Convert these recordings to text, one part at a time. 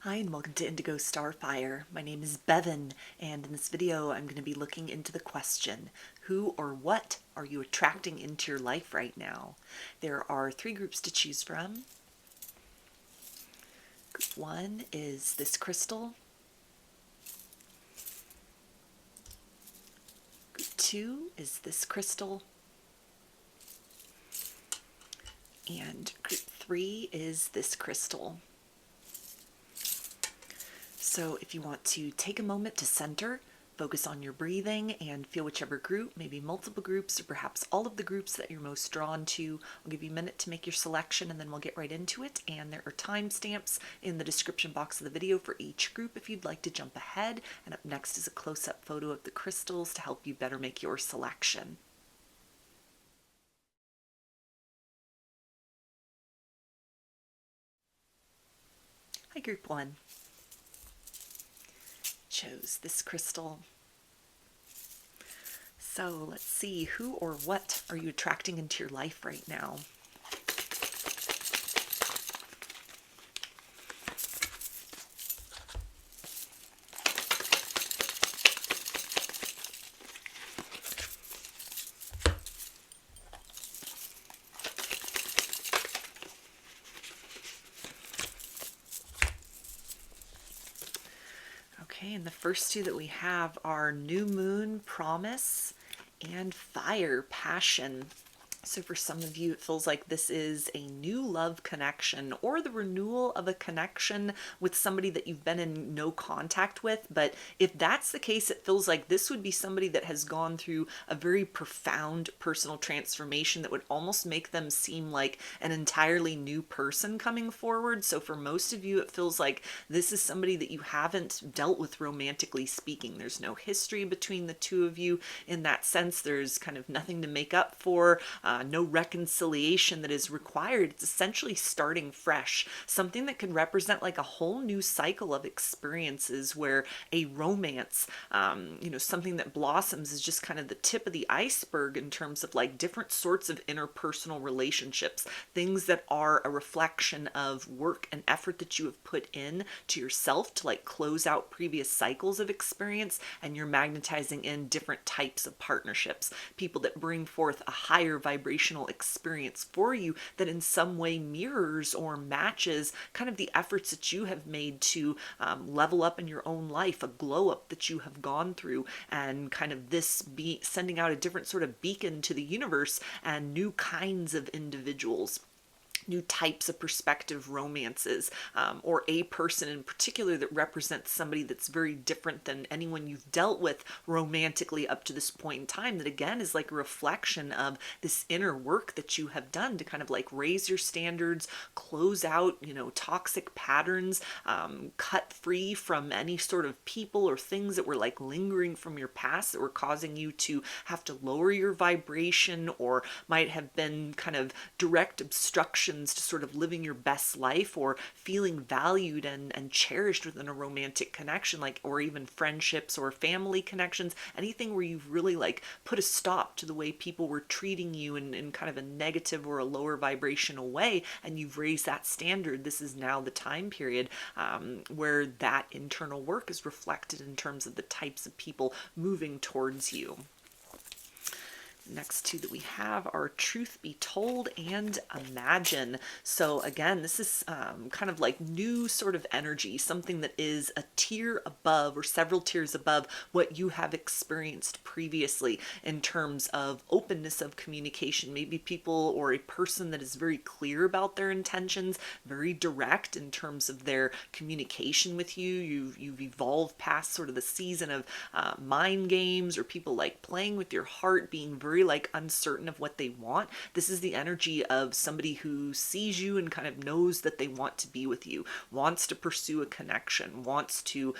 Hi and welcome to Indigo Starfire. My name is Bevin, and in this video I'm going to be looking into the question, who or what are you attracting into your life right now? There are three groups to choose from. Group one is this crystal. Group two is this crystal. And group three is this crystal. So if you want to take a moment to center, focus on your breathing, and feel whichever group, maybe multiple groups, or perhaps all of the groups that you're most drawn to. I'll give you a minute to make your selection and then we'll get right into it. And there are timestamps in the description box of the video for each group if you'd like to jump ahead. And up next is a close-up photo of the crystals to help you better make your selection. Hi, group one. Chose this crystal. So let's see, who or what are you attracting into your life right now? Okay, and the first two that we have are New Moon, Promise, and Fire, Passion. So for some of you, it feels like this is a new love connection or the renewal of a connection with somebody that you've been in no contact with. But if that's the case, it feels like this would be somebody that has gone through a very profound personal transformation that would almost make them seem like an entirely new person coming forward. So for most of you, it feels like this is somebody that you haven't dealt with romantically speaking. There's no history between the two of you in that sense. There's kind of nothing to make up for. No reconciliation that is required. It's essentially starting fresh, something that can represent like a whole new cycle of experiences where a romance, something that blossoms is just kind of the tip of the iceberg in terms of like different sorts of interpersonal relationships, things that are a reflection of work and effort that you have put in to yourself to like close out previous cycles of experience, and you're magnetizing in different types of partnerships, people that bring forth a higher vibrational experience for you that in some way mirrors or matches kind of the efforts that you have made to level up in your own life, a glow up that you have gone through, and kind of this be sending out a different sort of beacon to the universe and new kinds of individuals, new types of perspective romances, or a person in particular that represents somebody that's very different than anyone you've dealt with romantically up to this point in time, that again is like a reflection of this inner work that you have done to kind of like raise your standards, close out, toxic patterns, cut free from any sort of people or things that were like lingering from your past that were causing you to have to lower your vibration, or might have been kind of direct obstructions to sort of living your best life or feeling valued and cherished within a romantic connection, like, or even friendships or family connections, anything where you've really like put a stop to the way people were treating you in kind of a negative or a lower vibrational way, and you've raised that standard. This is now the time period where that internal work is reflected in terms of the types of people moving towards you. Next two that we have are Truth Be Told and Imagine. So again, this is kind of like new sort of energy, something that is a tier above or several tiers above what you have experienced previously in terms of openness of communication. Maybe people or a person that is very clear about their intentions, very direct in terms of their communication with you. You've evolved past sort of the season of mind games, or people like playing with your heart, being very like uncertain of what they want. This is the energy of somebody who sees you and kind of knows that they want to be with you, wants to pursue a connection, wants to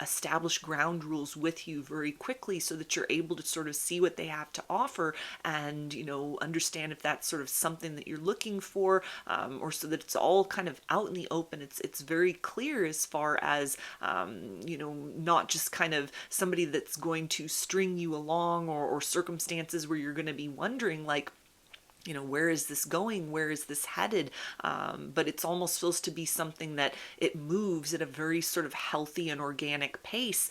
establish ground rules with you very quickly so that you're able to sort of see what they have to offer and, understand if that's sort of something that you're looking for, or so that it's all kind of out in the open. It's very clear as far as, not just kind of somebody that's going to string you along, or circumstances where you're going to be wondering like, where is this going? Where is this headed? But it's almost supposed to be something that it moves at a very sort of healthy and organic pace.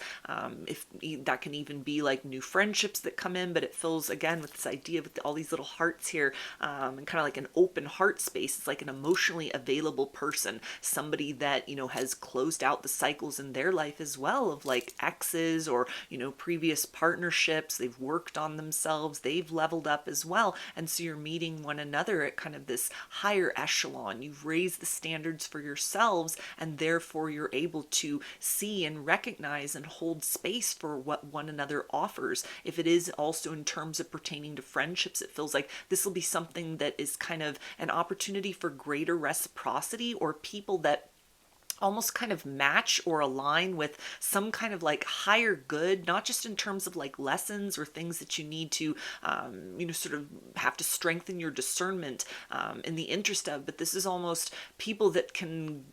If that can even be like new friendships that come in, but it feels again with this idea with all these little hearts here, and kind of like an open heart space. It's like an emotionally available person, somebody that, has closed out the cycles in their life as well of like exes or, previous partnerships. They've worked on themselves, they've leveled up as well. And so you're meeting one another at kind of this higher echelon. You've raised the standards for yourselves, and therefore you're able to see and recognize and hold space for what one another offers. If it is also in terms of pertaining to friendships, it feels like this will be something that is kind of an opportunity for greater reciprocity, or people that almost kind of match or align with some kind of like higher good, not just in terms of like lessons or things that you need to, sort of have to strengthen your discernment in the interest of, but this is almost people that can,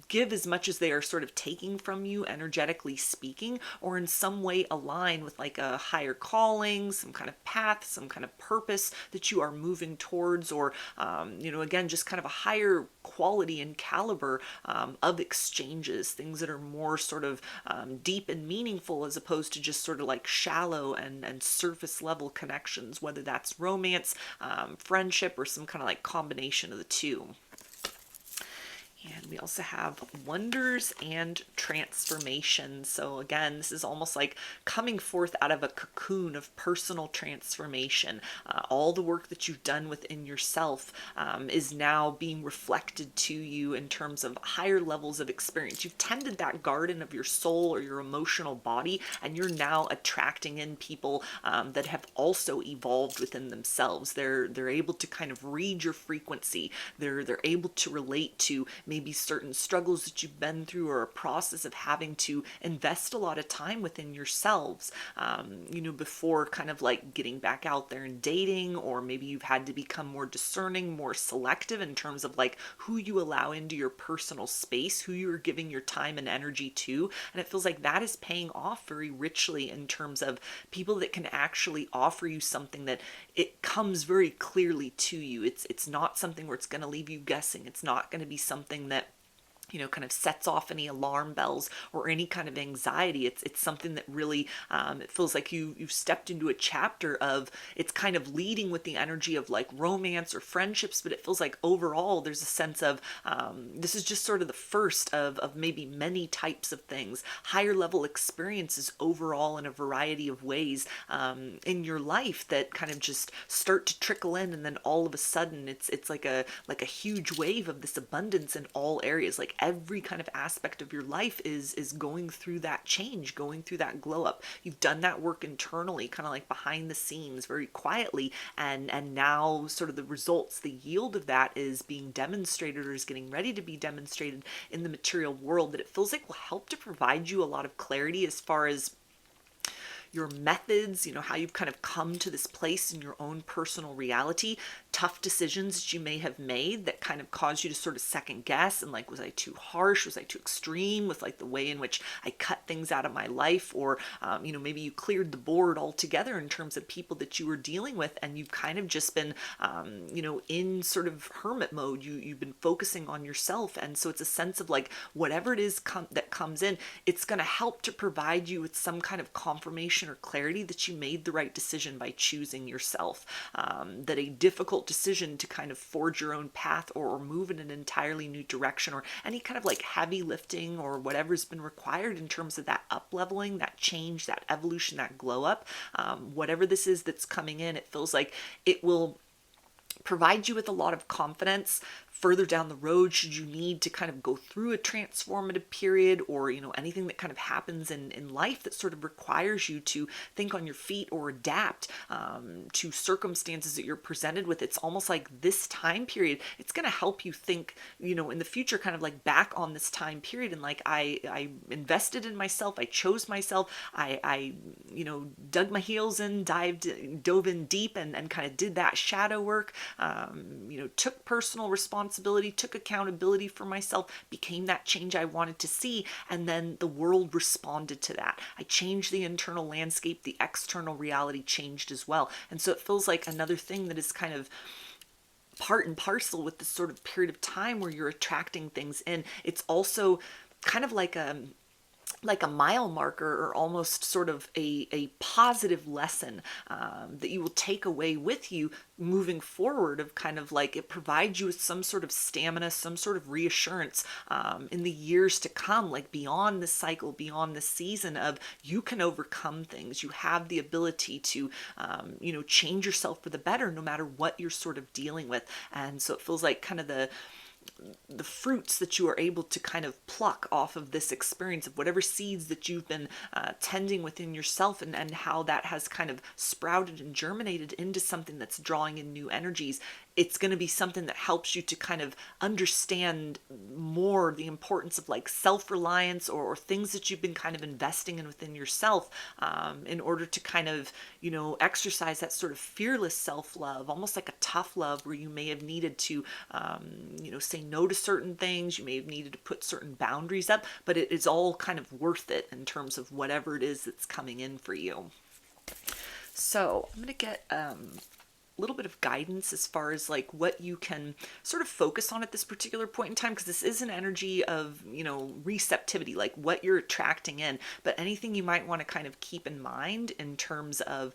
give as much as they are sort of taking from you, energetically speaking, or in some way align with like a higher calling, some kind of path, some kind of purpose that you are moving towards, or, again, just kind of a higher quality and caliber of exchanges, things that are more sort of deep and meaningful, as opposed to just sort of like shallow and surface level connections, whether that's romance, friendship, or some kind of like combination of the two. And we also have wonders and transformation. So again, this is almost like coming forth out of a cocoon of personal transformation. All the work that you've done within yourself is now being reflected to you in terms of higher levels of experience. You've tended that garden of your soul or your emotional body, and you're now attracting in people that have also evolved within themselves. They're able to kind of read your frequency. They're able to relate to maybe certain struggles that you've been through, or a process of having to invest a lot of time within yourselves, before kind of like getting back out there and dating, or maybe you've had to become more discerning, more selective in terms of like who you allow into your personal space, who you're giving your time and energy to. And it feels like that is paying off very richly in terms of people that can actually offer you something that it comes very clearly to you. It's not something where it's going to leave you guessing. It's not going to be something that kind of sets off any alarm bells or any kind of anxiety. It's something that really, it feels like you've stepped into a chapter of, it's kind of leading with the energy of like romance or friendships, but it feels like overall there's a sense of, this is just sort of the first of maybe many types of things, higher level experiences overall in a variety of ways in your life that kind of just start to trickle in, and then all of a sudden it's like a huge wave of this abundance in all areas. Like every kind of aspect of your life is going through that change, going through that glow up. You've done that work internally, kind of like behind the scenes, very quietly, and now sort of the results, the yield of that is being demonstrated, or is getting ready to be demonstrated in the material world, that it feels like will help to provide you a lot of clarity as far as your methods, how you've kind of come to this place in your own personal reality, tough decisions that you may have made that kind of caused you to sort of second guess, and like, was I too harsh? Was I too extreme with like the way in which I cut things out of my life? Or, maybe you cleared the board altogether in terms of people that you were dealing with, and you've kind of just been, in sort of hermit mode. You've been focusing on yourself. And so it's a sense of like, whatever it is that comes in, it's going to help to provide you with some kind of confirmation or clarity that you made the right decision by choosing yourself, that a difficult decision to kind of forge your own path, or move in an entirely new direction, or any kind of like heavy lifting or whatever's been required in terms of that up leveling, that change, that evolution, that glow up, whatever this is that's coming in, it feels like it will provide you with a lot of confidence further down the road, should you need to kind of go through a transformative period, or anything that kind of happens in life that sort of requires you to think on your feet or adapt to circumstances that you're presented with. It's almost like this time period, it's going to help you think, in the future, kind of like back on this time period, and like, I invested in myself, I chose myself, I dug my heels in, dove in deep, and kind of did that shadow work, took personal responsibility responsibility, took accountability for myself, became that change I wanted to see, and then the world responded to that. I changed the internal landscape, the external reality changed as well. And so it feels like another thing that is kind of part and parcel with this sort of period of time where you're attracting things in. It's also kind of like a mile marker, or almost sort of a positive lesson that you will take away with you moving forward, of kind of like it provides you with some sort of stamina, some sort of reassurance in the years to come, like beyond this cycle, beyond this season, of you can overcome things. You have the ability to, change yourself for the better, no matter what you're sort of dealing with. And so it feels like kind of the fruits that you are able to kind of pluck off of this experience, of whatever seeds that you've been tending within yourself, and how that has kind of sprouted and germinated into something that's drawing in new energies. It's going to be something that helps you to kind of understand more the importance of like self-reliance, or things that you've been kind of investing in within yourself, in order to kind of, exercise that sort of fearless self-love, almost like a tough love, where you may have needed to, say no to certain things. You may have needed to put certain boundaries up, but it is all kind of worth it in terms of whatever it is that's coming in for you. So I'm going to get little bit of guidance as far as like what you can sort of focus on at this particular point in time, because this is an energy of, receptivity, like what you're attracting in, but anything you might want to kind of keep in mind in terms of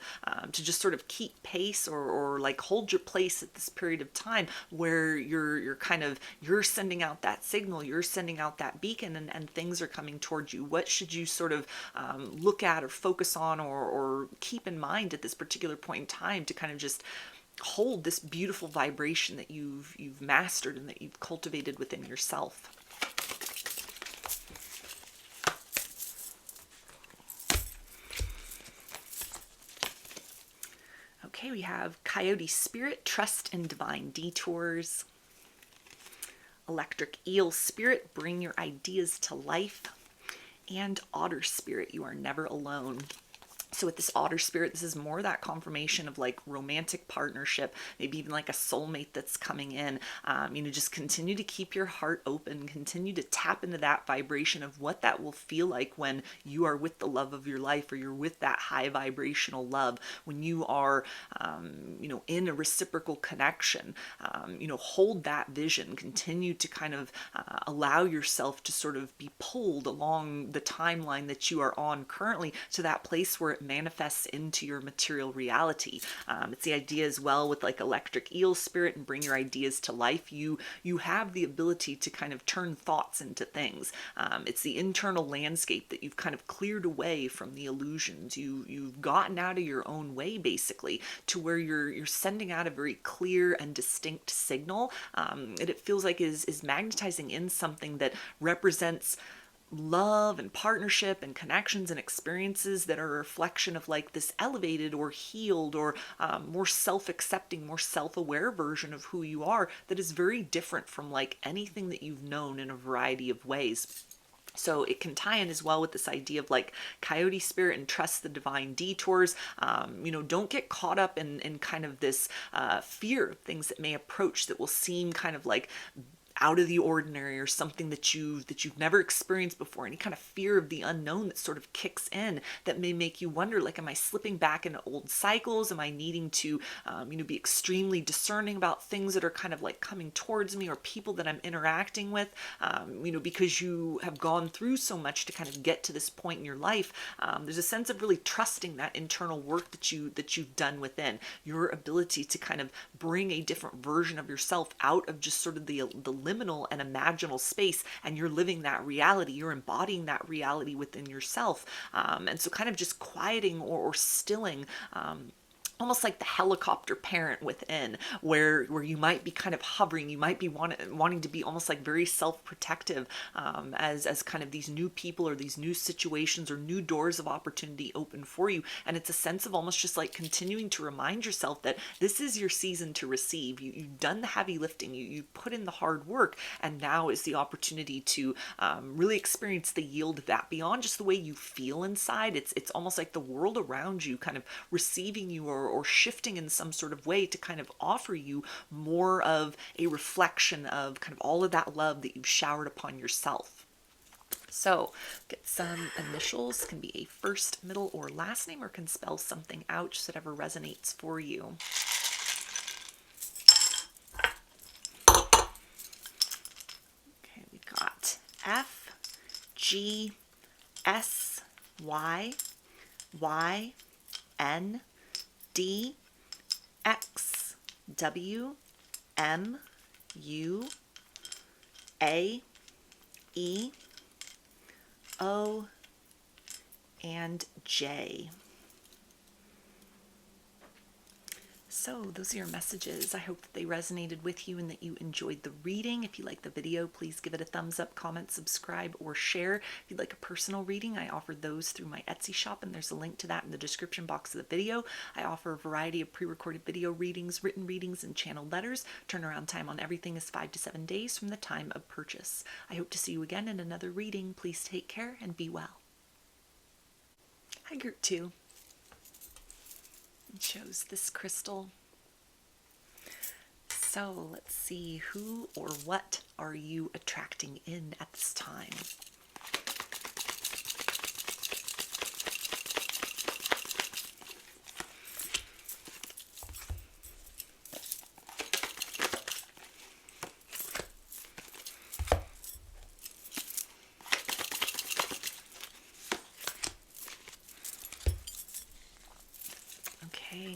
to just sort of keep pace, or like hold your place at this period of time where you're sending out that signal, you're sending out that beacon, and things are coming towards you. What should you sort of look at or focus on, or keep in mind at this particular point in time to kind of just hold this beautiful vibration that you've mastered and that you've cultivated within yourself? Okay, we have Coyote Spirit, Trust in Divine Detours. Electric Eel Spirit, Bring Your Ideas to Life. And Otter Spirit, You Are Never Alone. So with this Otter Spirit, this is more that confirmation of like romantic partnership, maybe even like a soulmate that's coming in. Just continue to keep your heart open, continue to tap into that vibration of what that will feel like when you are with the love of your life, or you're with that high vibrational love, when you are, in a reciprocal connection. Hold that vision, continue to kind of allow yourself to sort of be pulled along the timeline that you are on currently to that place where it manifests into your material reality. It's the idea as well with like Electric Eel Spirit and Bring Your Ideas to Life. You have the ability to kind of turn thoughts into things. It's the internal landscape that you've kind of cleared away from the illusions. You've gotten out of your own way, basically, to where you're sending out a very clear and distinct signal. And it feels like is magnetizing in something that represents love and partnership and connections and experiences that are a reflection of like this elevated or healed or more self-accepting, more self-aware version of who you are, that is very different from like anything that you've known in a variety of ways. So it can tie in as well with this idea of like Coyote Spirit and Trust the Divine Detours. Don't get caught up in kind of this fear of things that may approach that will seem kind of like out of the ordinary, or something that you've never experienced before. Any kind of fear of the unknown that sort of kicks in, that may make you wonder, like, am I slipping back into old cycles? Am I needing to be extremely discerning about things that are kind of like coming towards me, or people that I'm interacting with, because you have gone through so much to kind of get to this point in your life. There's a sense of really trusting that internal work that you've done within, your ability to kind of bring a different version of yourself out of just sort of the liminal and imaginal space, and you're living that reality, you're embodying that reality within yourself. And so kind of just quieting or stilling, almost like the helicopter parent within, where you might be kind of hovering, you might be wanting to be almost like very self-protective, as kind of these new people or these new situations or new doors of opportunity open for you. And it's a sense of almost just like continuing to remind yourself that this is your season to receive. You've done the heavy lifting, you put in the hard work, and now is the opportunity to really experience the yield of that beyond just the way you feel inside. It's almost like the world around you kind of receiving you, or or shifting in some sort of way to kind of offer you more of a reflection of kind of all of that love that you've showered upon yourself. So get some initials, can be a first, middle, or last name, or can spell something out, just whatever resonates for you. Okay, we got F, G, S, Y, Y, N, D, X, W, M, U, A, E, O, and J. So those are your messages. I hope that they resonated with you and that you enjoyed the reading. If you like the video, please give it a thumbs up, comment, subscribe, or share. If you'd like a personal reading, I offer those through my Etsy shop, and there's a link to that in the description box of the video. I offer a variety of pre-recorded video readings, written readings, and channeled letters. Turnaround time on everything is 5 to 7 days from the time of purchase. I hope to see you again in another reading. Please take care and be well. Hi, Group 2. Chose this crystal. So let's see, who or what are you attracting in at this time?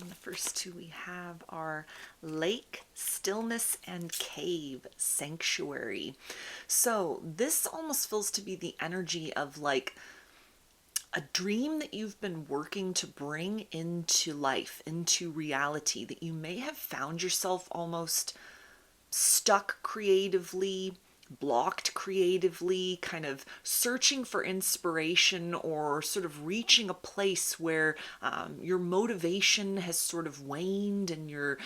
The first two we have are Lake, Stillness, and Cave, Sanctuary. So this almost feels to be the energy of like a dream that you've been working to bring into life, into reality, that you may have found yourself almost stuck creatively, blocked creatively, kind of searching for inspiration, or sort of reaching a place where your motivation has sort of waned and you're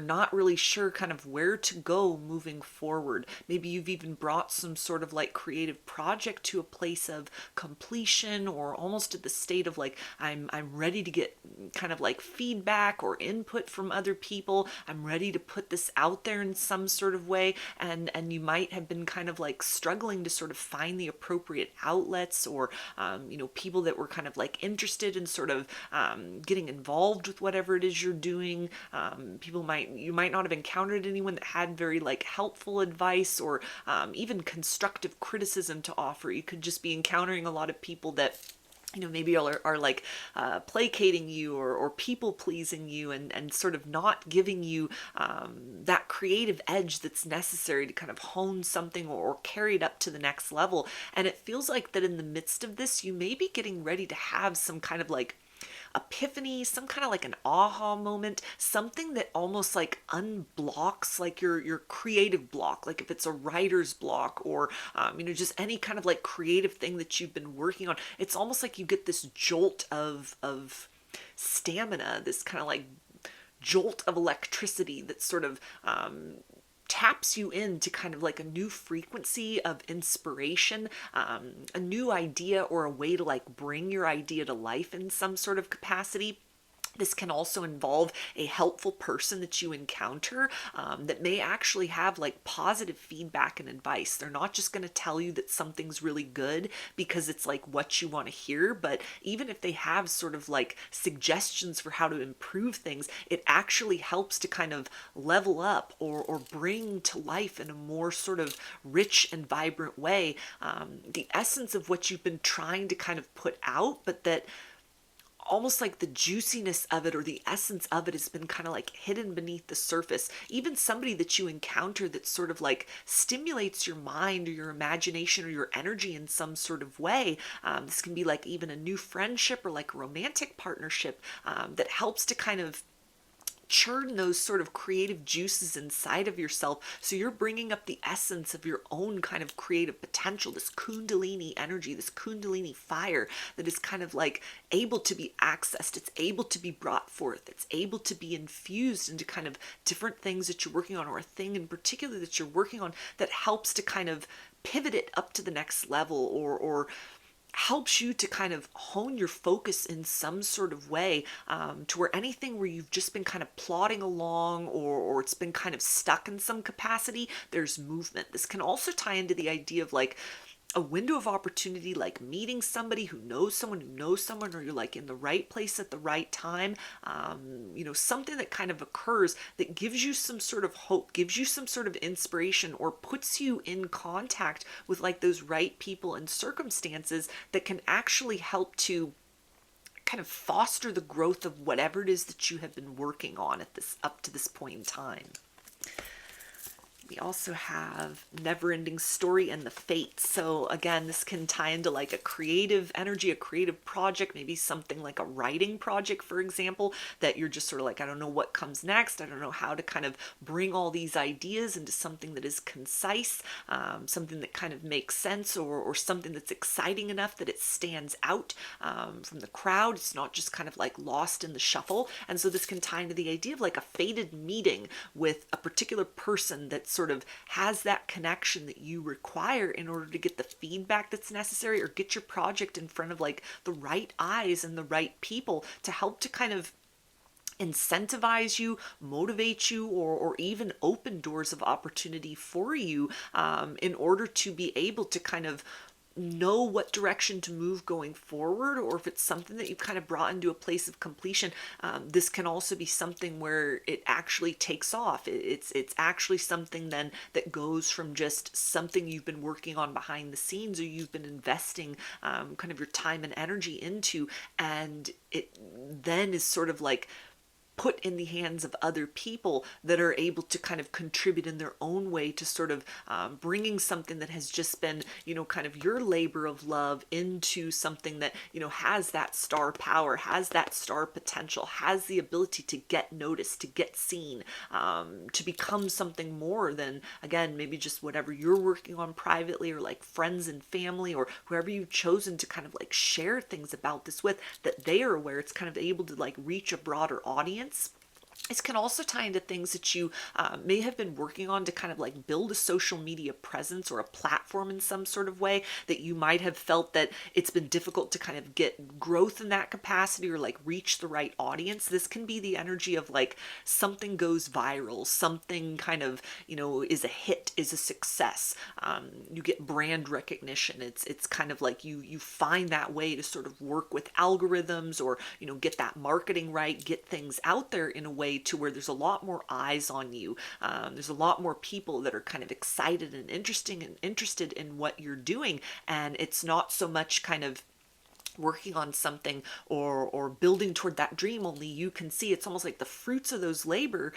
not really sure kind of where to go moving forward. Maybe you've even brought some sort of like creative project to a place of completion, or almost at the state of like, I'm ready to get kind of like feedback or input from other people. I'm ready to put this out there in some sort of way, and you might have been kind of like struggling to sort of find the appropriate outlets, or people that were kind of like interested in sort of getting involved with whatever it is you're doing. You might not have encountered anyone that had very like helpful advice, or even constructive criticism to offer. You could just be encountering a lot of people that maybe are like placating you, or people pleasing you, and sort of not giving you that creative edge that's necessary to kind of hone something, or carry it up to the next level. And it feels like that in the midst of this, you may be getting ready to have some kind of like epiphany, some kind of like an aha moment, something that almost like unblocks like your creative block, like if it's a writer's block, or just any kind of like creative thing that you've been working on. It's almost like you get this jolt of stamina, this kind of like jolt of electricity that sort of taps you into kind of like a new frequency of inspiration, a new idea, or a way to like bring your idea to life in some sort of capacity. This can also involve a helpful person that you encounter that may actually have like positive feedback and advice. They're not just going to tell you that something's really good because it's like what you want to hear, but even if they have sort of like suggestions for how to improve things, it actually helps to kind of level up, or bring to life in a more sort of rich and vibrant way the essence of what you've been trying to kind of put out, but that almost like the juiciness of it, or the essence of it, has been kind of like hidden beneath the surface. Even somebody that you encounter that sort of like stimulates your mind, or your imagination, or your energy in some sort of way. This can be like even a new friendship, or like a romantic partnership that helps to kind of churn those sort of creative juices inside of yourself, so you're bringing up the essence of your own kind of creative potential, this kundalini energy, this kundalini fire that is kind of like able to be accessed, it's able to be brought forth, it's able to be infused into kind of different things that you're working on, or a thing in particular that you're working on that helps to kind of pivot it up to the next level, or helps you to kind of hone your focus in some sort of way, to where anything where you've just been kind of plodding along, or it's been kind of stuck in some capacity, there's movement. This can also tie into the idea of like a window of opportunity, like meeting somebody who knows someone, or you're like in the right place at the right time. Something that kind of occurs that gives you some sort of hope, gives you some sort of inspiration, or puts you in contact with like those right people and circumstances that can actually help to kind of foster the growth of whatever it is that you have been working on at this up to this point in time. We also have Never-Ending Story and the Fates. So again, this can tie into like a creative energy, a creative project, maybe something like a writing project, for example, that you're just sort of like, I don't know what comes next. I don't know how to kind of bring all these ideas into something that is concise, something that kind of makes sense, or something that's exciting enough that it stands out from the crowd. It's not just kind of like lost in the shuffle. And so this can tie into the idea of like a fated meeting with a particular person that's sort of has that connection that you require in order to get the feedback that's necessary, or get your project in front of like the right eyes and the right people to help to kind of incentivize you, motivate you, or even open doors of opportunity for you, in order to be able to kind of know what direction to move going forward, or if it's something that you've kind of brought into a place of completion. This can also be something where it actually takes off. It's actually something then that goes from just something you've been working on behind the scenes, or you've been investing kind of your time and energy into, and it then is sort of like put in the hands of other people that are able to kind of contribute in their own way to sort of bringing something that has just been, kind of your labor of love into something that, has that star power, has that star potential, has the ability to get noticed, to get seen, to become something more than, again, maybe just whatever you're working on privately, or like friends and family, or whoever you've chosen to kind of like share things about this with, that they are aware. It's kind of able to like reach a broader audience. This can also tie into things that you may have been working on to kind of like build a social media presence or a platform in some sort of way, that you might have felt that it's been difficult to kind of get growth in that capacity, or like reach the right audience. This can be the energy of like something goes viral, something kind of, is a hit, is a success. You get brand recognition. It's kind of like you find that way to sort of work with algorithms, or, get that marketing right, get things out there in a way to where there's a lot more eyes on you. There's a lot more people that are kind of excited and interested in what you're doing. And it's not so much kind of working on something or building toward that dream only you can see. It's almost like the fruits of those labor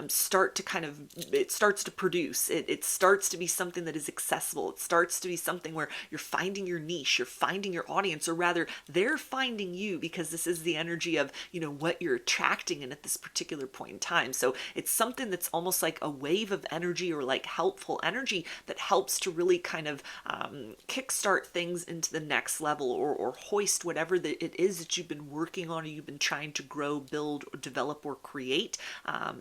start to kind of, it starts to produce, it starts to be something that is accessible. It starts to be something where you're finding your niche, you're finding your audience, or rather they're finding you, because this is the energy of, what you're attracting in at this particular point in time. So it's something that's almost like a wave of energy, or like helpful energy that helps to really kind of kickstart things into the next level, or hoist whatever that it is that you've been working on, or you've been trying to grow, build, or develop, or create.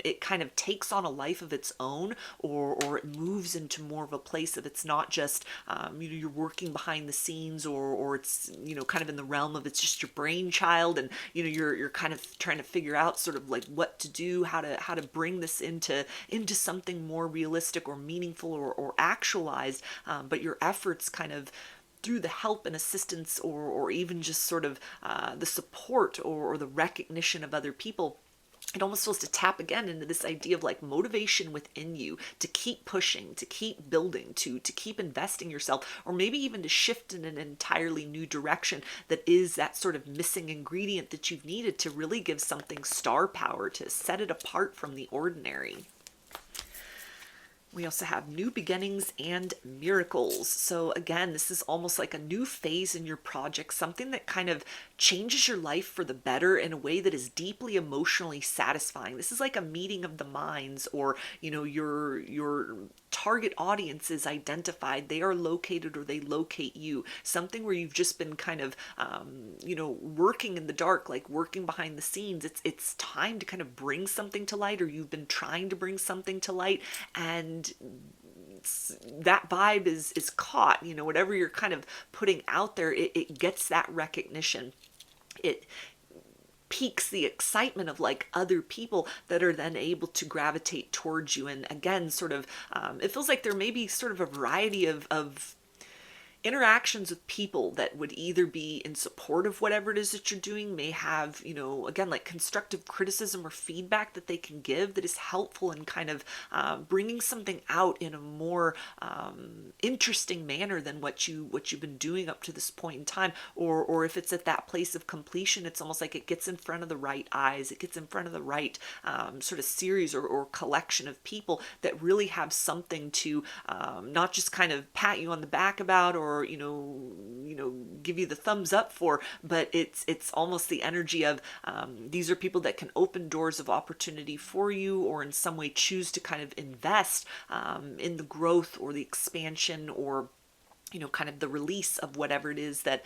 It kind of takes on a life of its own, or it moves into more of a place of, it's not just you're working behind the scenes, or it's kind of in the realm of, it's just your brainchild, and you're kind of trying to figure out sort of like what to do, how to bring this into something more realistic or meaningful, or actualized, but your efforts kind of through the help and assistance, or even just sort of the support, or the recognition of other people. It almost feels to tap again into this idea of like motivation within you to keep pushing, to keep building, to keep investing yourself, or maybe even to shift in an entirely new direction that is that sort of missing ingredient that you've needed to really give something star power, to set it apart from the ordinary. We also have new beginnings and miracles. So again, this is almost like a new phase in your project, something that kind of changes your life for the better in a way that is deeply emotionally satisfying. This is like a meeting of the minds, or your target audience is identified, they are located, or they locate you. Something where you've just been kind of working in the dark, like working behind the scenes. It's time to kind of bring something to light, or you've been trying to bring something to light, and that vibe is caught. Whatever you're kind of putting out there, it gets that recognition. It piques the excitement of like other people that are then able to gravitate towards you. And again, sort of, it feels like there may be sort of a variety of interactions with people that would either be in support of whatever it is that you're doing, may have, again, like constructive criticism or feedback that they can give that is helpful in kind of bringing something out in a more interesting manner than what you've been doing up to this point in time. Or if it's at that place of completion, it's almost like it gets in front of the right eyes, it gets in front of the right sort of series or collection of people that really have something to not just kind of pat you on the back about, or give you the thumbs up for, but it's almost the energy of these are people that can open doors of opportunity for you, or in some way choose to kind of invest in the growth or the expansion, or kind of the release of whatever it is that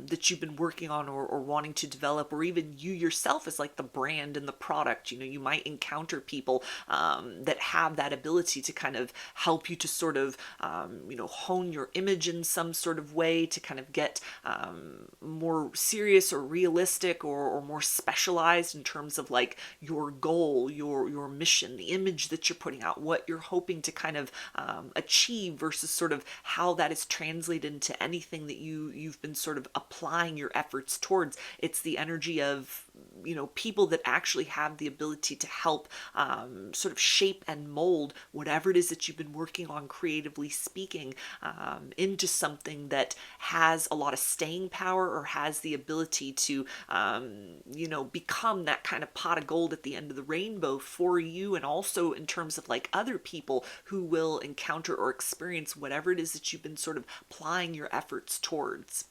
that you've been working on or wanting to develop, or even you yourself as like the brand and the product. You might encounter people that have that ability to kind of help you to sort of hone your image in some sort of way, to kind of get more serious or realistic or more specialized in terms of like your goal, your mission, the image that you're putting out, what you're hoping to kind of achieve, versus sort of how that is translated into anything that you've been sort of applying your efforts towards. It's the energy of people that actually have the ability to help sort of shape and mold whatever it is that you've been working on, creatively speaking, into something that has a lot of staying power, or has the ability to become that kind of pot of gold at the end of the rainbow for you, and also in terms of like other people who will encounter or experience whatever it is that you've been sort of applying your efforts towards.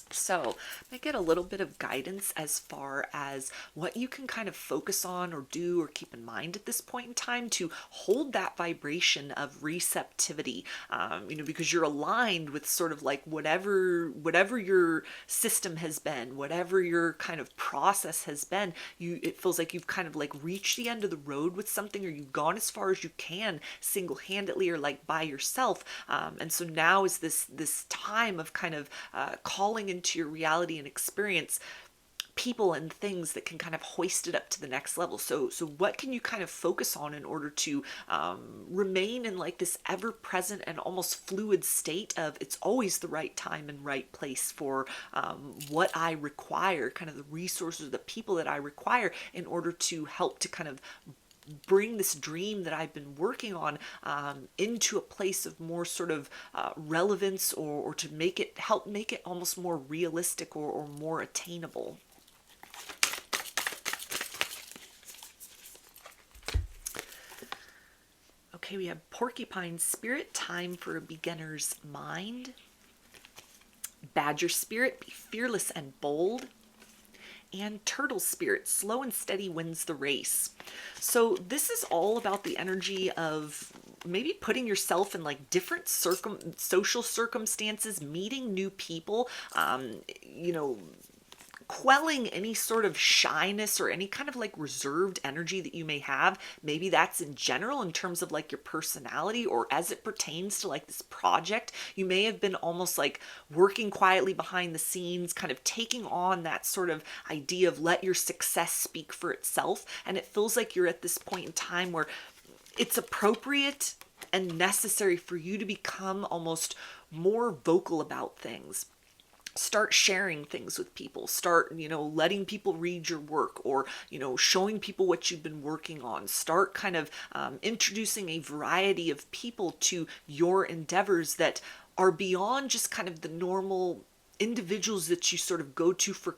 So I get a little bit of guidance as far as what you can kind of focus on or do or keep in mind at this point in time to hold that vibration of receptivity, because you're aligned with sort of like whatever your system has been, whatever your kind of process has been. It feels like you've kind of like reached the end of the road with something, or you've gone as far as you can single-handedly or like by yourself. And so now is this time of kind of calling into your reality and experience people and things that can kind of hoist it up to the next level. So what can you kind of focus on in order to remain in like this ever-present and almost fluid state of it's always the right time and right place for what I require, kind of the resources, the people that I require in order to help to kind of bring this dream that I've been working on into a place of more sort of relevance, or to help make it almost more realistic or more attainable. Okay, we have Porcupine Spirit, time for a beginner's mind. Badger Spirit, be fearless and bold. And Turtle Spirit, slow and steady wins the race. So this is all about the energy of maybe putting yourself in like different social circumstances, meeting new people, quelling any sort of shyness or any kind of like reserved energy that you may have. Maybe that's in general in terms of like your personality, or as it pertains to like this project. You may have been almost like working quietly behind the scenes, kind of taking on that sort of idea of let your success speak for itself. And it feels like you're at this point in time where it's appropriate and necessary for you to become almost more vocal about things. Start sharing things with people, start, letting people read your work, or, showing people what you've been working on. Start kind of introducing a variety of people to your endeavors that are beyond just kind of the normal individuals that you sort of go to for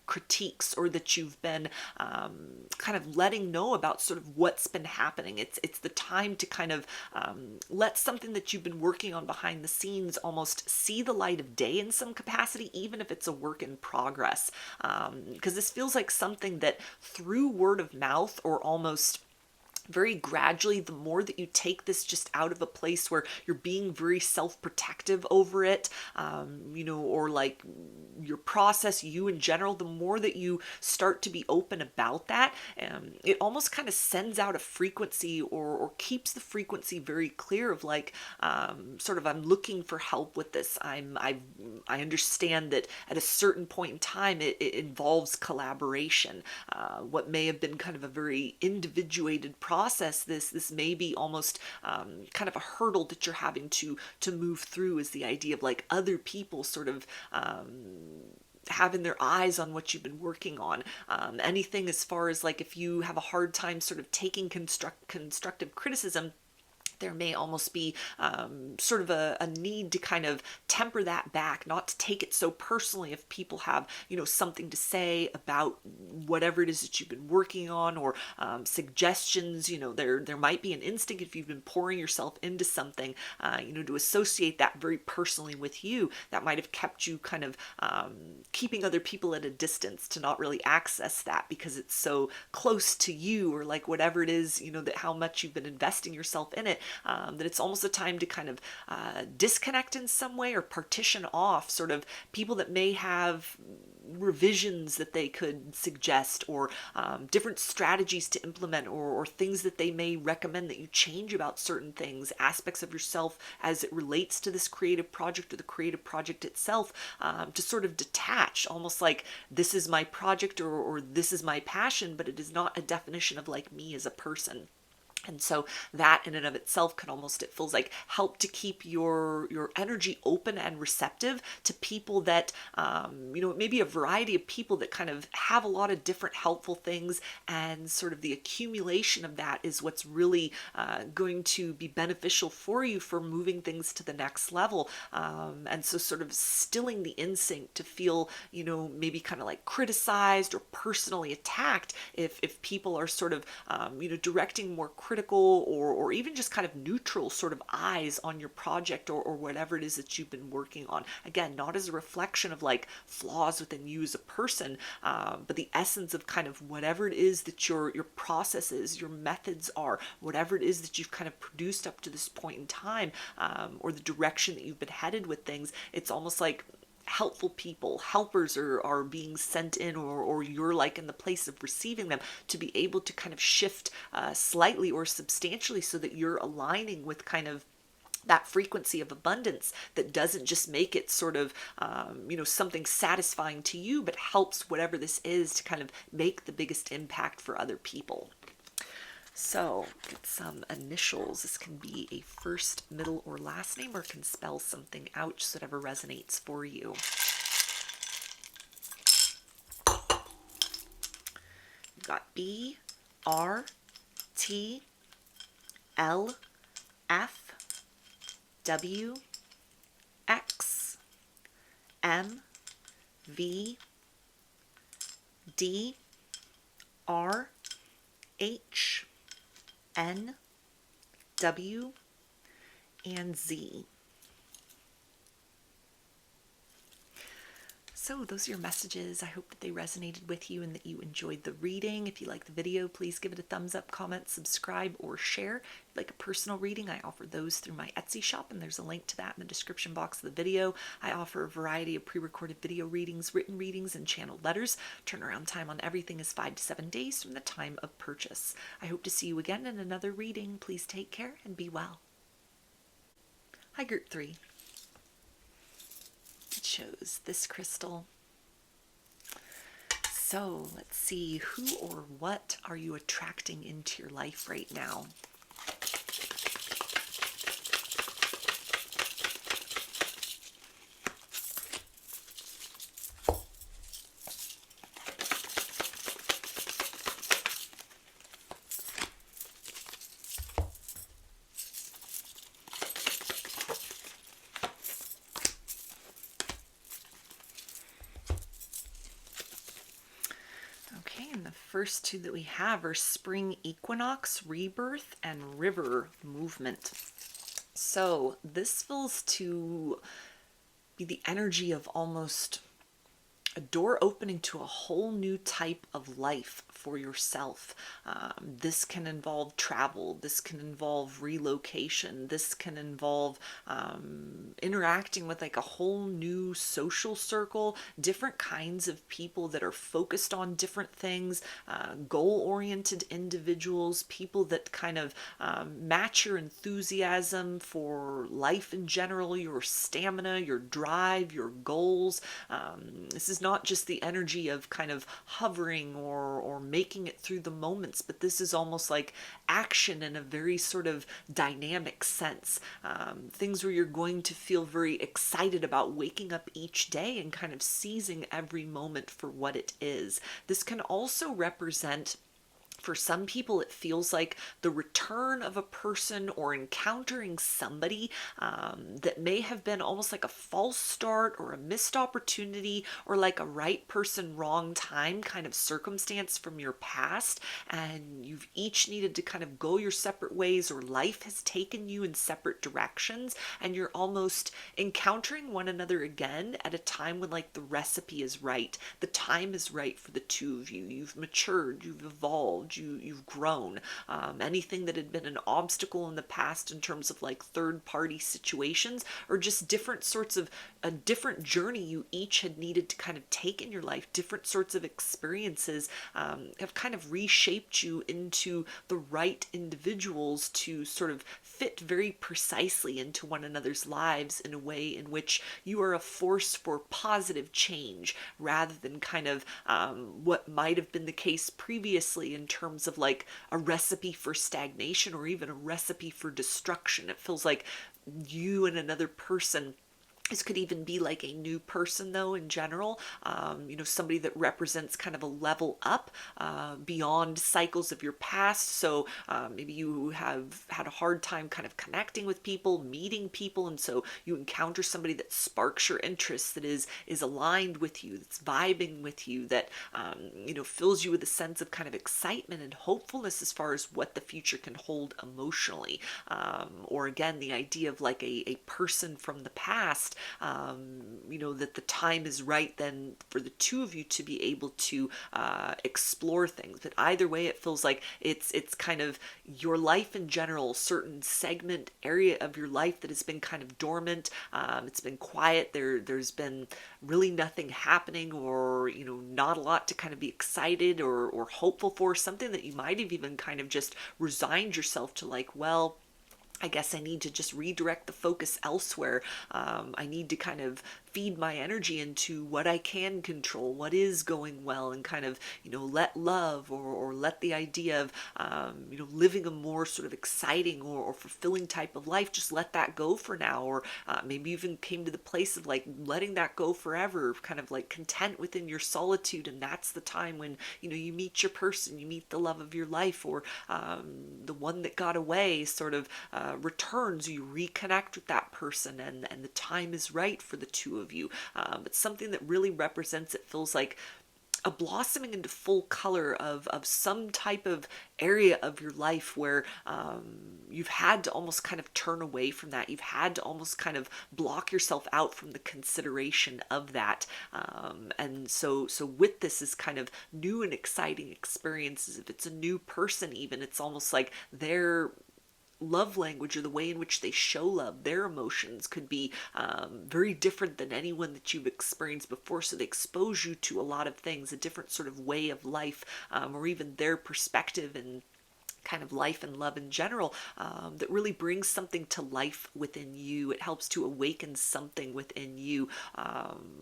critiques, or that you've been kind of letting know about sort of what's been happening. It's the time to kind of let something that you've been working on behind the scenes almost see the light of day in some capacity, even if it's a work in progress. Because this feels like something that through word of mouth, or almost very gradually, the more that you take this just out of a place where you're being very self-protective over it, or like your process, you in general, the more that you start to be open about that, it almost kind of sends out a frequency, or keeps the frequency very clear of like, sort of, I'm looking for help with this. I understand that at a certain point in time, it involves collaboration. What may have been kind of a very individuated process, this may be almost kind of a hurdle that you're having to move through, is the idea of like other people sort of having their eyes on what you've been working on. Anything as far as like, if you have a hard time sort of taking constructive criticism, there may almost be sort of a need to kind of temper that back, not to take it so personally if people have, something to say about whatever it is that you've been working on, or suggestions. There might be an instinct, if you've been pouring yourself into something, to associate that very personally with you. That might have kept you kind of keeping other people at a distance, to not really access that because it's so close to you, or like whatever it is, that how much you've been investing yourself in it. That it's almost a time to kind of disconnect in some way, or partition off sort of people that may have revisions that they could suggest, or different strategies to implement, or things that they may recommend that you change about certain things, aspects of yourself as it relates to this creative project or the creative project itself, to sort of detach, almost like this is my project, or this is my passion, but it is not a definition of like me as a person. And so that in and of itself can almost, it feels like, help to keep your energy open and receptive to people that, maybe a variety of people that kind of have a lot of different helpful things, and sort of the accumulation of that is what's really going to be beneficial for you for moving things to the next level. And so sort of stilling the instinct to feel, maybe kind of like criticized or personally attacked if people are sort of, directing more critical, or even just kind of neutral sort of eyes on your project, or whatever it is that you've been working on. Again, not as a reflection of like flaws within you as a person, but the essence of kind of whatever it is that your processes, your methods are, whatever it is that you've kind of produced up to this point in time, or the direction that you've been headed with things. It's almost like helpful people, helpers are being sent in, or you're like in the place of receiving them, to be able to kind of shift slightly or substantially, so that you're aligning with kind of that frequency of abundance that doesn't just make it sort of, something satisfying to you, but helps whatever this is to kind of make the biggest impact for other people. So get some initials. This can be a first, middle, or last name, or can spell something out, just whatever resonates for you. You've got B, R, T, L, F, W, X, M, V, D, R, H, N, W, and Z. So those are your messages. I hope that they resonated with you and that you enjoyed the reading. If you like the video, please give it a thumbs up, comment, subscribe, or share. If you'd like a personal reading, I offer those through my Etsy shop, and there's a link to that in the description box of the video. I offer a variety of pre-recorded video readings, written readings, and channeled letters. Turnaround time on everything is 5 to 7 days from the time of purchase. I hope to see you again in another reading. Please take care and be well. Hi, Group 3. It shows this crystal. So let's see, who or what are you attracting into your life right now? First two that we have are spring equinox, rebirth, and river movement. So this feels to be the energy of almost a door opening to a whole new type of life for yourself. This can involve travel, this can involve relocation, this can involve interacting with like a whole new social circle, different kinds of people that are focused on different things, goal-oriented individuals, people that kind of match your enthusiasm for life in general, your stamina, your drive, your goals. This is not just the energy of kind of hovering or making it through the moments, but this is almost like action in a very sort of dynamic sense. Things where you're going to feel very excited about waking up each day and kind of seizing every moment for what it is. This can also represent, for some people, it feels like the return of a person or encountering somebody that may have been almost like a false start or a missed opportunity or like a right person, wrong time kind of circumstance from your past. And you've each needed to kind of go your separate ways, or life has taken you in separate directions. And you're almost encountering one another again at a time when like the recipe is right. The time is right for the two of you. You've matured, you've evolved, you've grown. Anything that had been an obstacle in the past in terms of like third party situations, or just different sorts of a different journey you each had needed to kind of take in your life, different sorts of experiences have kind of reshaped you into the right individuals to sort of fit very precisely into one another's lives in a way in which you are a force for positive change, rather than kind of what might have been the case previously in terms of like a recipe for stagnation or even a recipe for destruction. It feels like you and another person, this could even be like a new person though in general, somebody that represents kind of a level up beyond cycles of your past. So maybe you have had a hard time kind of connecting with people, meeting people, and so you encounter somebody that sparks your interest, that is aligned with you, that's vibing with you, that fills you with a sense of kind of excitement and hopefulness as far as what the future can hold emotionally. Or again, the idea of like a person from the past, that the time is right then for the two of you to be able to explore things. But either way, it feels like it's kind of your life in general, certain segment area of your life that has been kind of dormant. It's been quiet. There's been really nothing happening, or not a lot to kind of be excited or hopeful for. Something that you might have even kind of just resigned yourself to, like, well, I guess I need to just redirect the focus elsewhere. I need to kind of feed my energy into what I can control, what is going well, and kind of, let love or let the idea of, living a more sort of exciting or fulfilling type of life, just let that go for now. Or maybe even came to the place of like letting that go forever, kind of like content within your solitude. And that's the time when, you meet your person, you meet the love of your life, or the one that got away sort of returns, you reconnect with that person, and the time is right for the two of you. It's something that really represents, it feels like, a blossoming into full color of some type of area of your life where you've had to almost kind of turn away from that. You've had to almost kind of block yourself out from the consideration of that. And so with this is kind of new and exciting experiences. If it's a new person, even, it's almost like they're love language, or the way in which they show love, their emotions could be very different than anyone that you've experienced before. So they expose you to a lot of things, a different sort of way of life, or even their perspective and kind of life and love in general, that really brings something to life within you. It helps to awaken something within you,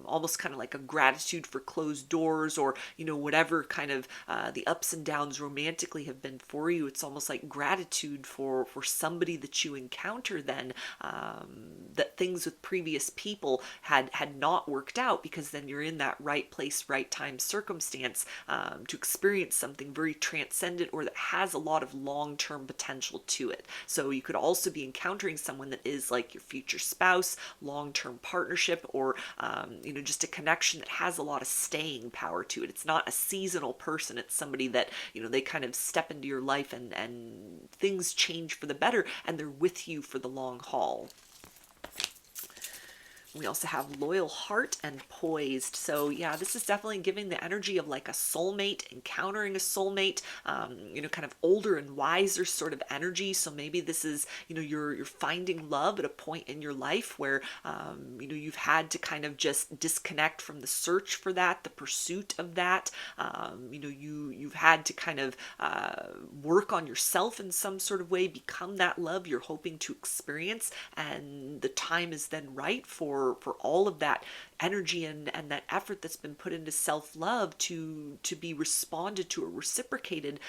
almost kind of like a gratitude for closed doors, or whatever kind of the ups and downs romantically have been for you. It's almost like gratitude for somebody that you encounter then, that things with previous people had not worked out, because then you're in that right place, right time, circumstance to experience something very transcendent, or that has a lot of long-term potential to it. So you could also be encountering someone that is like your future spouse, long-term partnership, or just a connection that has a lot of staying power to it. It's not a seasonal person. It's somebody that they kind of step into your life, and things change for the better, and they're with you for the long haul. We also have loyal heart and poised. So yeah, this is definitely giving the energy of like a soulmate, encountering a soulmate, kind of older and wiser sort of energy. So maybe this is, you're finding love at a point in your life where, you've had to kind of just disconnect from the search for that, the pursuit of that. You've had to kind of work on yourself in some sort of way, become that love you're hoping to experience, and the time is then right for all of that energy and that effort that's been put into self-love to be responded to or reciprocated,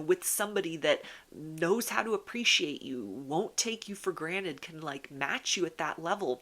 with somebody that knows how to appreciate you, won't take you for granted, can like match you at that level.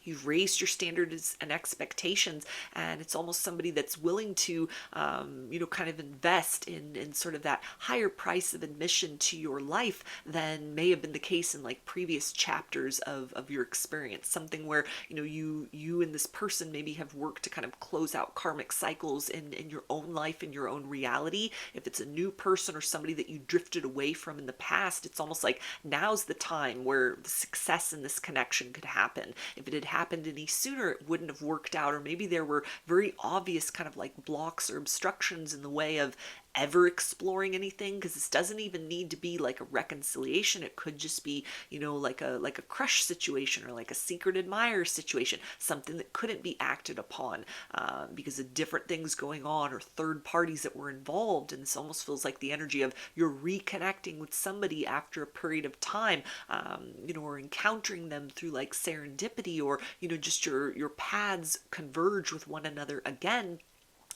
You've raised your standards and expectations, and it's almost somebody that's willing to, kind of invest in sort of that higher price of admission to your life than may have been the case in like previous chapters of your experience. Something where, you and this person maybe have worked to kind of close out karmic cycles in your own life, in your own reality. If it's a new person or somebody that you drifted away from in the past, it's almost like now's the time where the success in this connection could happen. If it had happened any sooner, it wouldn't have worked out, or maybe there were very obvious kind of like blocks or obstructions in the way of ever exploring anything, because this doesn't even need to be like a reconciliation. It could just be, like a crush situation or like a secret admirer situation, something that couldn't be acted upon because of different things going on or third parties that were involved. And this almost feels like the energy of you're reconnecting with somebody after a period of time, or encountering them through like serendipity, or just your paths converge with one another again,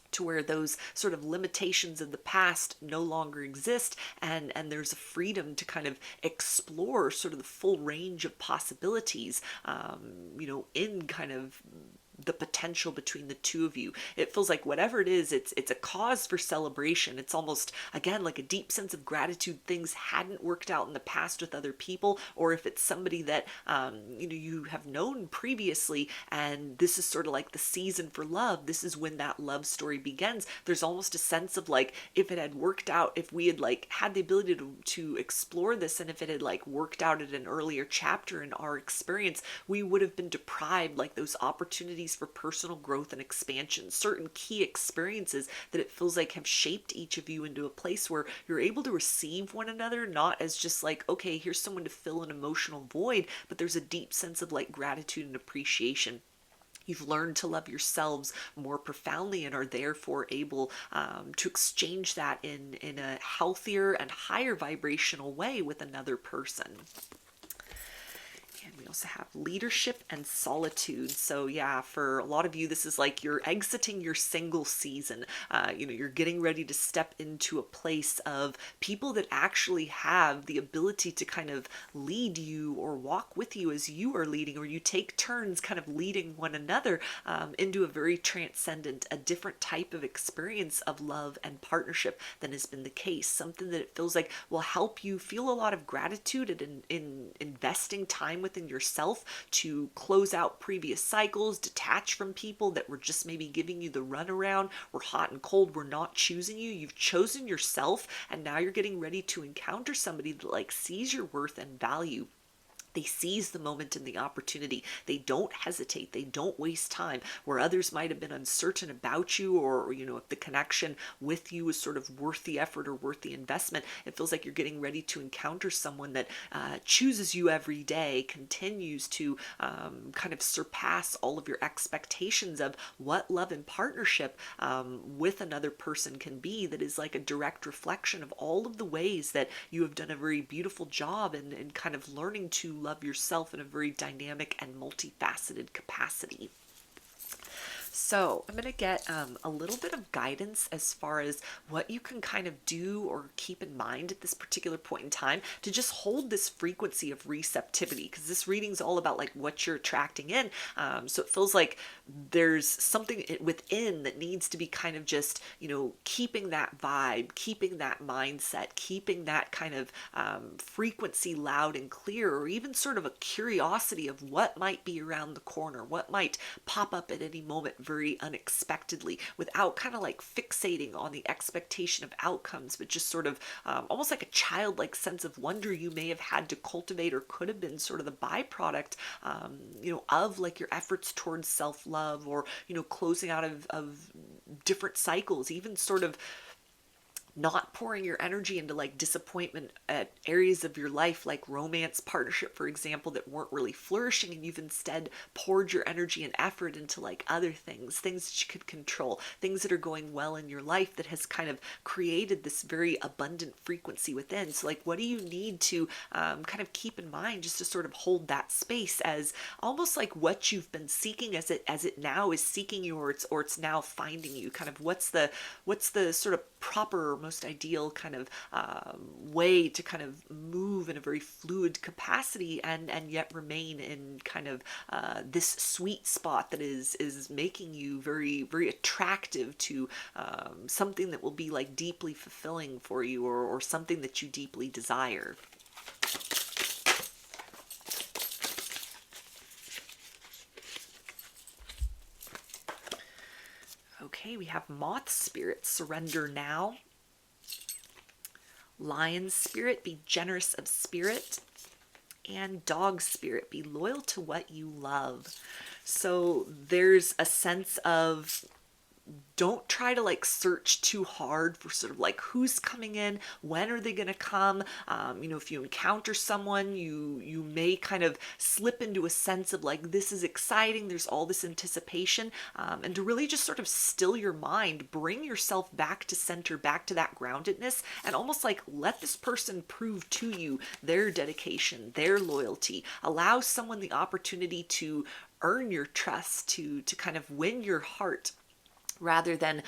to where those sort of limitations of the past no longer exist, and there's a freedom to kind of explore sort of the full range of possibilities, in kind of the potential between the two of you. It feels like whatever it is, it's a cause for celebration. It's almost, again, like a deep sense of gratitude. Things hadn't worked out in the past with other people, or if it's somebody that you have known previously, and this is sort of like the season for love. This is when that love story begins. There's almost a sense of like, if it had worked out, if we had like had the ability to explore this, and if it had like worked out at an earlier chapter in our experience, we would have been deprived like those opportunities for personal growth and expansion, certain key experiences that it feels like have shaped each of you into a place where you're able to receive one another, not as just like, okay, here's someone to fill an emotional void, but there's a deep sense of like gratitude and appreciation. You've learned to love yourselves more profoundly and are therefore able to exchange that in a healthier and higher vibrational way with another person. And we also have leadership and solitude. So yeah, for a lot of you, this is like you're exiting your single season. You're getting ready to step into a place of people that actually have the ability to kind of lead you or walk with you as you are leading, or you take turns kind of leading one another into a very transcendent, a different type of experience of love and partnership than has been the case. Something that it feels like will help you feel a lot of gratitude in investing time within yourself to close out previous cycles, detach from people that were just maybe giving you the runaround, were hot and cold, were not choosing you. You've chosen yourself, and now you're getting ready to encounter somebody that like sees your worth and value. They seize the moment and the opportunity. They don't hesitate. They don't waste time. Where others might have been uncertain about you, or if the connection with you is sort of worth the effort or worth the investment, it feels like you're getting ready to encounter someone that chooses you every day, continues to kind of surpass all of your expectations of what love and partnership with another person can be, that is like a direct reflection of all of the ways that you have done a very beautiful job in kind of learning to love yourself in a very dynamic and multifaceted capacity. So I'm going to get a little bit of guidance as far as what you can kind of do or keep in mind at this particular point in time to just hold this frequency of receptivity, because this reading is all about like what you're attracting in. So it feels like there's something within that needs to be kind of just, keeping that vibe, keeping that mindset, keeping that kind of frequency loud and clear, or even sort of a curiosity of what might be around the corner, what might pop up at any moment very very unexpectedly without kind of like fixating on the expectation of outcomes, but just sort of almost like a childlike sense of wonder you may have had to cultivate or could have been sort of the byproduct, of like your efforts towards self-love, or, closing out of different cycles, even sort of not pouring your energy into like disappointment at areas of your life like romance, partnership, for example, that weren't really flourishing, and you've instead poured your energy and effort into like other things that you could control, things that are going well in your life, that has kind of created this very abundant frequency within. So like, what do you need to kind of keep in mind just to sort of hold that space as almost like what you've been seeking, as it now is seeking you, or it's now finding you? Kind of what's the sort of proper, most ideal kind of way to kind of move in a very fluid capacity, and yet remain in kind of this sweet spot that is making you very, very attractive to something that will be like deeply fulfilling for you, or something that you deeply desire. Okay, we have Moth Spirit, surrender now. Lion Spirit, be generous of spirit. And Dog Spirit, be loyal to what you love. So there's a sense of, don't try to like search too hard for sort of like who's coming in, when are they going to come. If you encounter someone, you may kind of slip into a sense of like, this is exciting, there's all this anticipation, and to really just sort of still your mind, bring yourself back to center, back to that groundedness, and almost like let this person prove to you their dedication, their loyalty. Allow someone the opportunity to earn your trust, to kind of win your heart, rather than,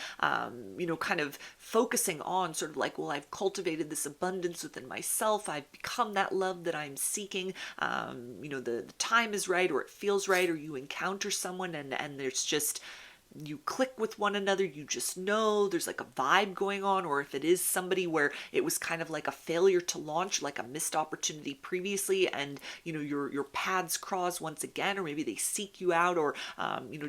kind of focusing on sort of like, well, I've cultivated this abundance within myself, I've become that love that I'm seeking, the time is right, or it feels right, or you encounter someone and there's just, you click with one another, you just know there's like a vibe going on. Or if it is somebody where it was kind of like a failure to launch, like a missed opportunity previously, and your paths cross once again, or maybe they seek you out, or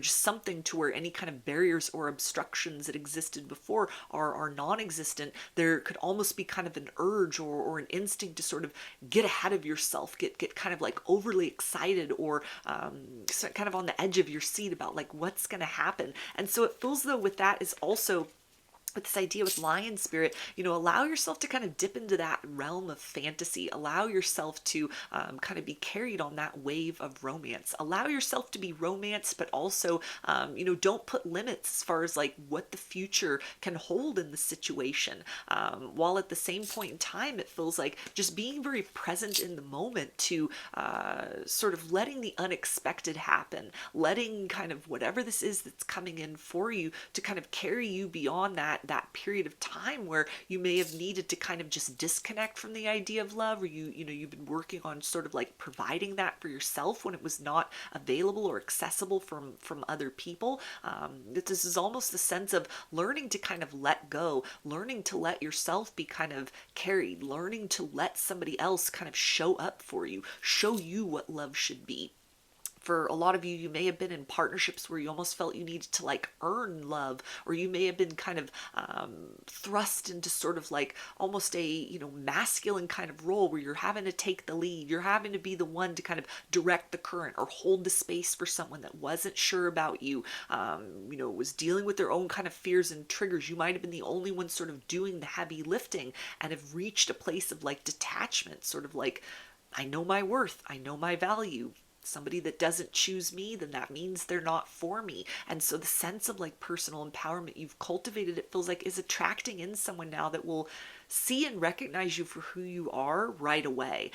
just something to where any kind of barriers or obstructions that existed before are non-existent, there could almost be kind of an urge or an instinct to sort of get ahead of yourself, get kind of like overly excited, or kind of on the edge of your seat about like what's going to happen. And so it feels though with that is also, with this idea with Lion Spirit, allow yourself to kind of dip into that realm of fantasy. Allow yourself to kind of be carried on that wave of romance. Allow yourself to be romanced, but also, don't put limits as far as like what the future can hold in the situation. While at the same point in time, it feels like just being very present in the moment, to sort of letting the unexpected happen, letting kind of whatever this is that's coming in for you to kind of carry you beyond that period of time where you may have needed to kind of just disconnect from the idea of love, or you've been working on sort of like providing that for yourself when it was not available or accessible from other people. This is almost the sense of learning to kind of let go, learning to let yourself be kind of carried, learning to let somebody else kind of show up for you, show you what love should be. For a lot of you, you may have been in partnerships where you almost felt you needed to like earn love, or you may have been kind of thrust into sort of like almost a masculine kind of role where you're having to take the lead, you're having to be the one to kind of direct the current or hold the space for someone that wasn't sure about you, was dealing with their own kind of fears and triggers. You might have been the only one sort of doing the heavy lifting, and have reached a place of like detachment, sort of like, I know my worth, I know my value. Somebody that doesn't choose me, then that means they're not for me. And so the sense of like personal empowerment you've cultivated, it feels like, is attracting in someone now that will see and recognize you for who you are right away.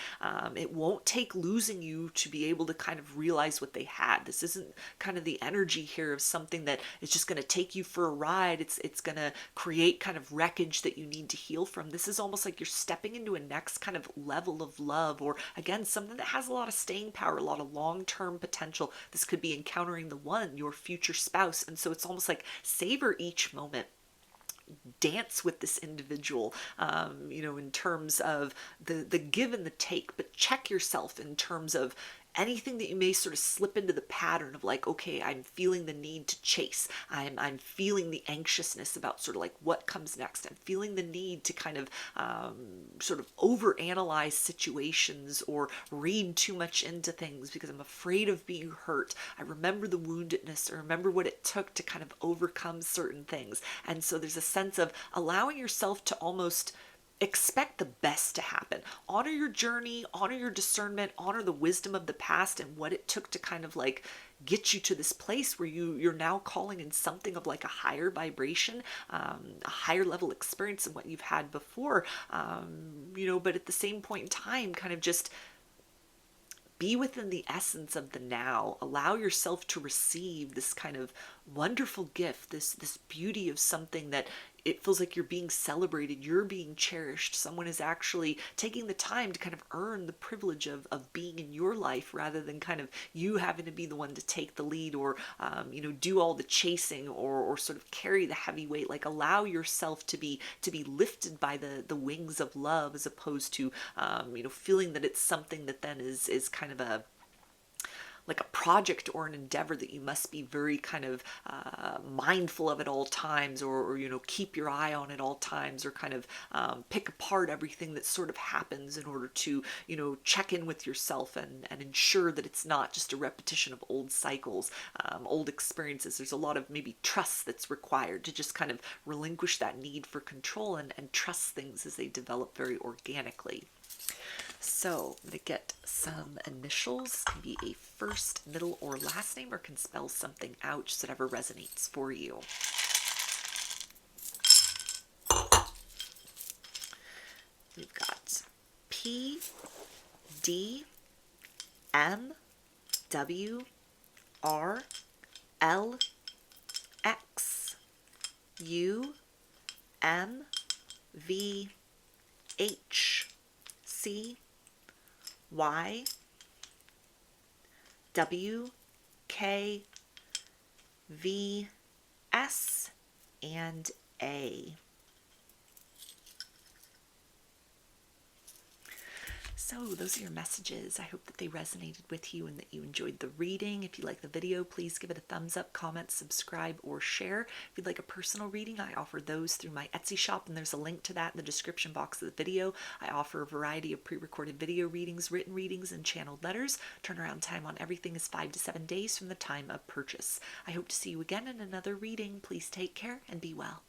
It won't take losing you to be able to kind of realize what they had. This isn't kind of the energy here of something that is just going to take you for a ride. It's going to create kind of wreckage that you need to heal from. This is almost like you're stepping into a next kind of level of love, or again, something that has a lot of staying power, a lot of long-term potential. This could be encountering the one, your future spouse. And so it's almost like savor each moment. Dance with this individual, in terms of the give and the take, but check yourself in terms of, anything that you may sort of slip into the pattern of like, okay, I'm feeling the need to chase. I'm feeling the anxiousness about sort of like what comes next. I'm feeling the need to kind of sort of overanalyze situations or read too much into things because I'm afraid of being hurt. I remember the woundedness, or remember what it took to kind of overcome certain things. And so there's a sense of allowing yourself to almost expect the best to happen. Honor your journey, honor your discernment, honor the wisdom of the past and what it took to kind of like get you to this place where you're now calling in something of like a higher vibration, a higher level experience than what you've had before. But at the same point in time, kind of just be within the essence of the now. Allow yourself to receive this kind of wonderful gift, this beauty of something that it feels like you're being celebrated, you're being cherished. Someone is actually taking the time to kind of earn the privilege of being in your life, rather than kind of you having to be the one to take the lead, or do all the chasing, or sort of carry the heavy weight. Like, allow yourself to be lifted by the wings of love, as opposed to feeling that it's something that then is kind of a project or an endeavor that you must be very kind of mindful of at all times, or keep your eye on at all times, or kind of pick apart everything that sort of happens in order to check in with yourself and ensure that it's not just a repetition of old cycles, old experiences. There's a lot of maybe trust that's required to just kind of relinquish that need for control and trust things as they develop very organically. So I'm going to get some initials. Can be a first, middle, or last name, or can spell something out, just whatever resonates for you. We've got P, D, M, W, R, L, X, U, M, V, H, C, Y, W, K, V, S, and A. So those are your messages. I hope that they resonated with you and that you enjoyed the reading. If you like the video, please give it a thumbs up, comment, subscribe, or share. If you'd like a personal reading, I offer those through my Etsy shop, and there's a link to that in the description box of the video. I offer a variety of pre-recorded video readings, written readings, and channeled letters. Turnaround time on everything is 5 to 7 days from the time of purchase. I hope to see you again in another reading. Please take care and be well.